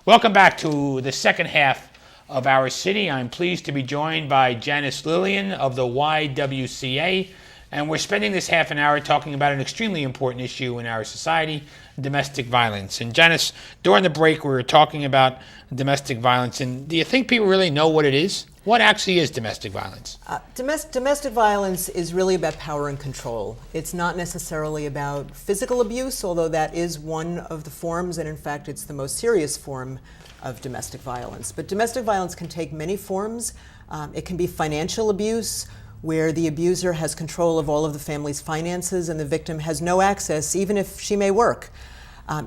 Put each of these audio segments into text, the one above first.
Welcome back to the second half of Our City. I'm pleased to be joined by Janice Lillian of the YWCA, and we're spending this half an hour talking about an extremely important issue in our society, domestic violence. And Janice, during the break we were talking about domestic violence, and do you think people really know what it is? What actually is domestic violence? Domestic violence is really about power and control. It's not necessarily about physical abuse, although that is one of the forms, and in fact it's the most serious form of domestic violence. But domestic violence can take many forms. It can be financial abuse, where the abuser has control of all of the family's finances and the victim has no access, even if she may work.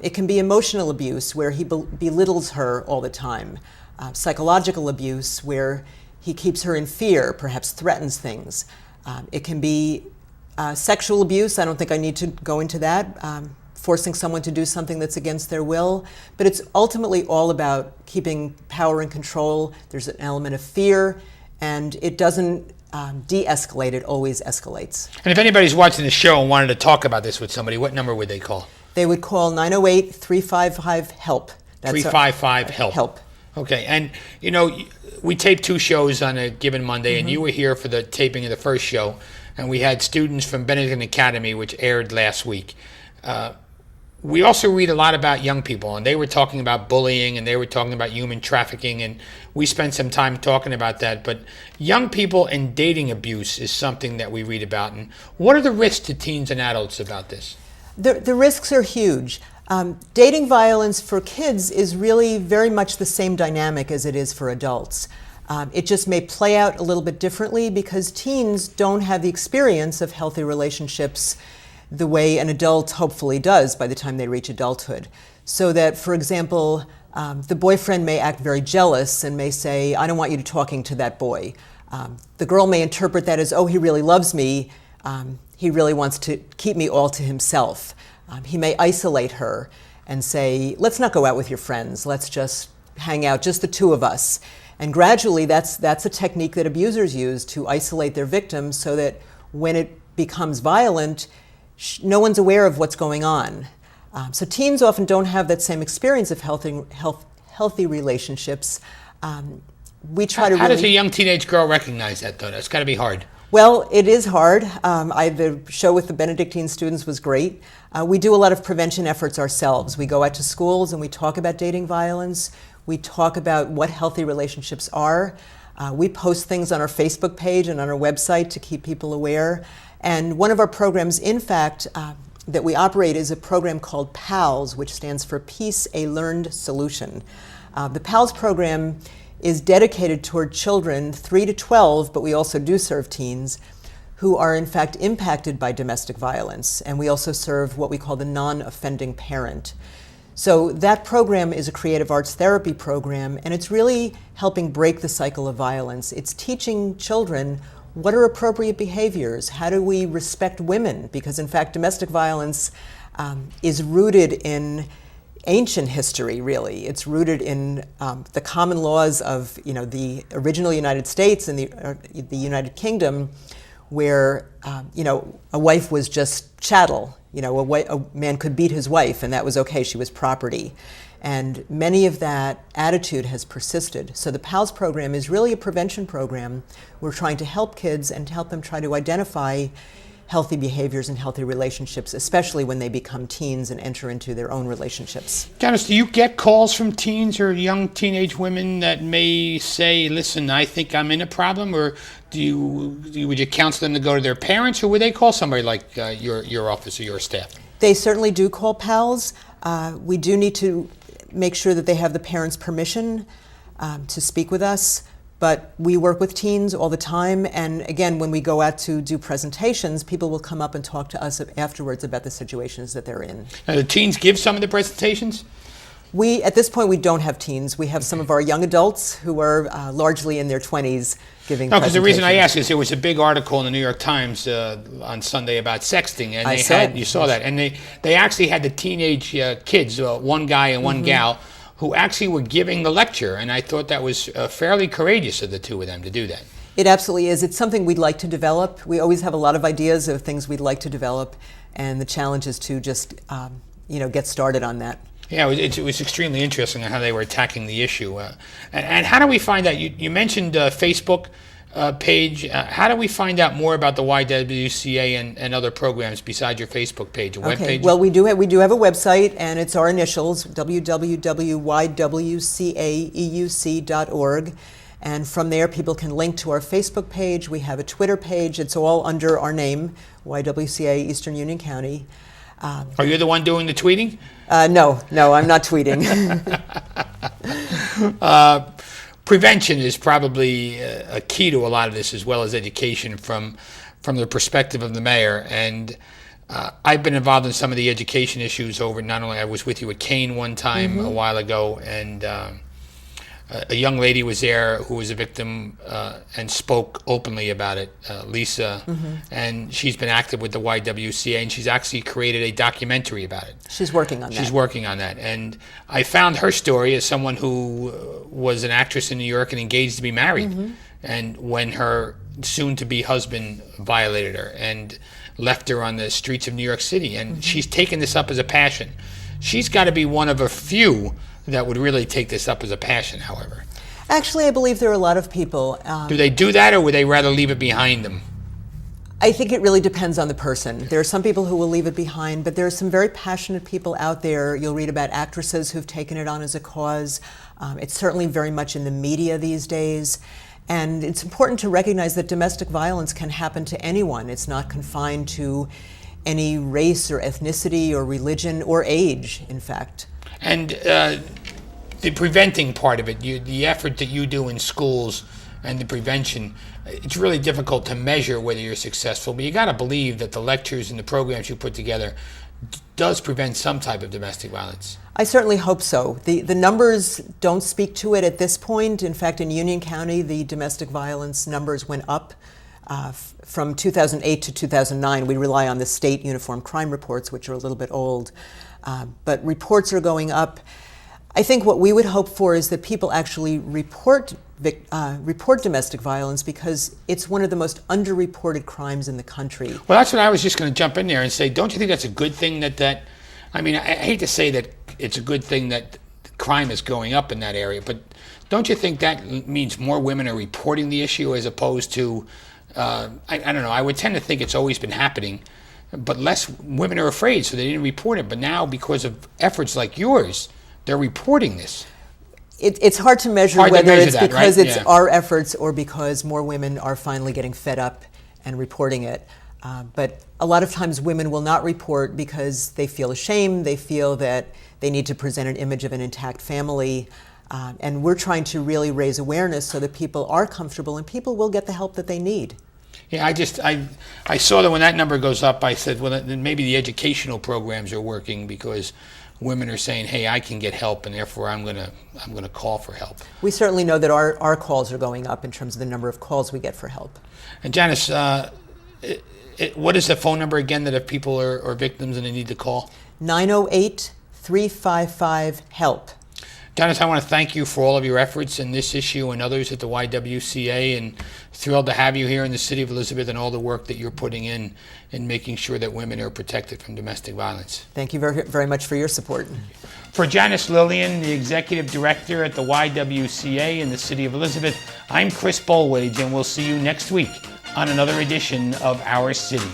It can be emotional abuse, where he belittles her all the time. Psychological abuse, where he keeps her in fear, perhaps threatens things. It can be sexual abuse. I don't think I need to go into that, forcing someone to do something that's against their will. But it's ultimately all about keeping power and control. There's an element of fear, and it doesn't de-escalate, it always escalates. And if anybody's watching the show and wanted to talk about this with somebody, what number would they call? They would call 908-355-HELP. 355-HELP. HELP. Okay, and you know, we tape two shows on a given Monday, and you were here for the taping of the first show, and we had students from Benedictine Academy, which aired last week. We also read a lot about young people, and they were talking about bullying, and they were talking about human trafficking, and we spent some time talking about that. But young people and dating abuse is something that we read about. And what are the risks to teens and adults about this? The risks are huge. Dating violence for kids is really very much the same dynamic as it is for adults. It just may play out a little bit differently because teens don't have the experience of healthy relationships the way an adult hopefully does by the time they reach adulthood. So that, for example, the boyfriend may act very jealous and may say, I don't want you to talking to that boy. The girl may interpret that as, oh, he really loves me. He really wants to keep me all to himself. He may isolate her and say, let's not go out with your friends. Let's just hang out, just the two of us. And gradually, that's a technique that abusers use to isolate their victims so that when it becomes violent, no one's aware of what's going on. So teens often don't have that same experience of healthy relationships. We try to How does a young teenage girl recognize that, though? That's got to be hard. Well, it is hard. The show with the Benedictine students was great. We do a lot of prevention efforts ourselves. We go out to schools and we talk about dating violence. We talk about what healthy relationships are. We post things on our Facebook page and on our website to keep people aware. And one of our programs, in fact, that we operate is a program called PALS, which stands for Peace, a Learned Solution. The PALS program is dedicated toward children 3 to 12, but we also do serve teens who are in fact impacted by domestic violence. And we also serve what we call the non-offending parent. So that program is a creative arts therapy program, and it's really helping break the cycle of violence. It's teaching children what are appropriate behaviors, how do we respect women, because in fact domestic violence is rooted in ancient history, really. It's rooted in the common laws of, the original United States and the United Kingdom, where, a wife was just chattel. A man could beat his wife, and that was okay. She was property. And many of that attitude has persisted. So the PALS program is really a prevention program. We're trying to help kids and to help them try to identify healthy behaviors and healthy relationships, especially when they become teens and enter into their own relationships. Janice, do you get calls from teens or young teenage women that may say, listen, I think I'm in a problem, or would you counsel them to go to their parents, or would they call somebody like your office or your staff? They certainly do call PALS. We do need to make sure that they have the parents' permission to speak with us. But we work with teens all the time, and again, when we go out to do presentations, people will come up and talk to us afterwards about the situations that they're in. Now, do teens give some of the presentations? At this point, we don't have teens. We have some of our young adults who are largely in their 20s giving presentations. No, because the reason I ask is there was a big article in the New York Times on Sunday about sexting, and you saw that, and they actually had the teenage kids, one guy and one gal, who actually were giving the lecture, and I thought that was fairly courageous of the two of them to do that. It absolutely is. It's something we'd like to develop. We always have a lot of ideas of things we'd like to develop, and the challenge is to just get started on that. Yeah, it was extremely interesting on how they were attacking the issue. And how do we find out? You mentioned Facebook page. How do we find out more about the YWCA and other programs besides your Facebook page, a web page? Well, we do have a website, and it's our initials, www.ywcaeuc.org. And from there, people can link to our Facebook page. We have a Twitter page. It's all under our name, YWCA Eastern Union County. Are you the one doing the tweeting? No, I'm not tweeting. Prevention is probably a key to a lot of this, as well as education from the perspective of the mayor. And I've been involved in some of the education issues over, not only I was with you at Kane one time a while ago, and a young lady was there who was a victim and spoke openly about it, Lisa, and she's been active with the YWCA, and she's actually created a documentary about it. She's working on that. She's working on that. And I found her story as someone who was an actress in New York and engaged to be married. And when her soon-to-be husband violated her and left her on the streets of New York City, and she's taken this up as a passion. She's got to be one of a few that would really take this up as a passion, however. Actually, I believe there are a lot of people. Do they do that, or would they rather leave it behind them? I think it really depends on the person. There are some people who will leave it behind, but there are some very passionate people out there. You'll read about actresses who've taken it on as a cause. It's certainly very much in the media these days. And it's important to recognize that domestic violence can happen to anyone. It's not confined to any race or ethnicity or religion or age, in fact. And the preventing part of it, the effort that you do in schools and the prevention, it's really difficult to measure whether you're successful, but you got to believe that the lectures and the programs you put together does prevent some type of domestic violence. I certainly hope so. The numbers don't speak to it at this point. In fact, in Union County, the domestic violence numbers went up from 2008 to 2009. We rely on the state uniform crime reports, which are a little bit old. But reports are going up. I think what we would hope for is that people actually report domestic violence, because it's one of the most underreported crimes in the country. Well, that's what I was just going to jump in there and say, don't you think that's a good thing that I mean, I hate to say that it's a good thing that crime is going up in that area, but don't you think that means more women are reporting the issue as opposed to, I don't know, I would tend to think it's always been happening, but less women are afraid, so they didn't report it. But now, because of efforts like yours, they're reporting this. It's hard to measure whether it's because it's our efforts or because more women are finally getting fed up and reporting it. But a lot of times women will not report because they feel ashamed, they feel that they need to present an image of an intact family. And we're trying to really raise awareness so that people are comfortable and people will get the help that they need. Yeah, I saw that when that number goes up, I said, well, then maybe the educational programs are working, because women are saying, hey, I can get help, and therefore I'm gonna call for help. We certainly know that our calls are going up in terms of the number of calls we get for help. And Janice, what is the phone number again that if people are victims and they need to call? 908-355-HELP. Janice, I want to thank you for all of your efforts in this issue and others at the YWCA, and thrilled to have you here in the city of Elizabeth and all the work that you're putting in making sure that women are protected from domestic violence. Thank you very, very much for your support. For Janice Lillian, the Executive Director at the YWCA in the city of Elizabeth, I'm Chris Bolwage, and we'll see you next week on another edition of Our City.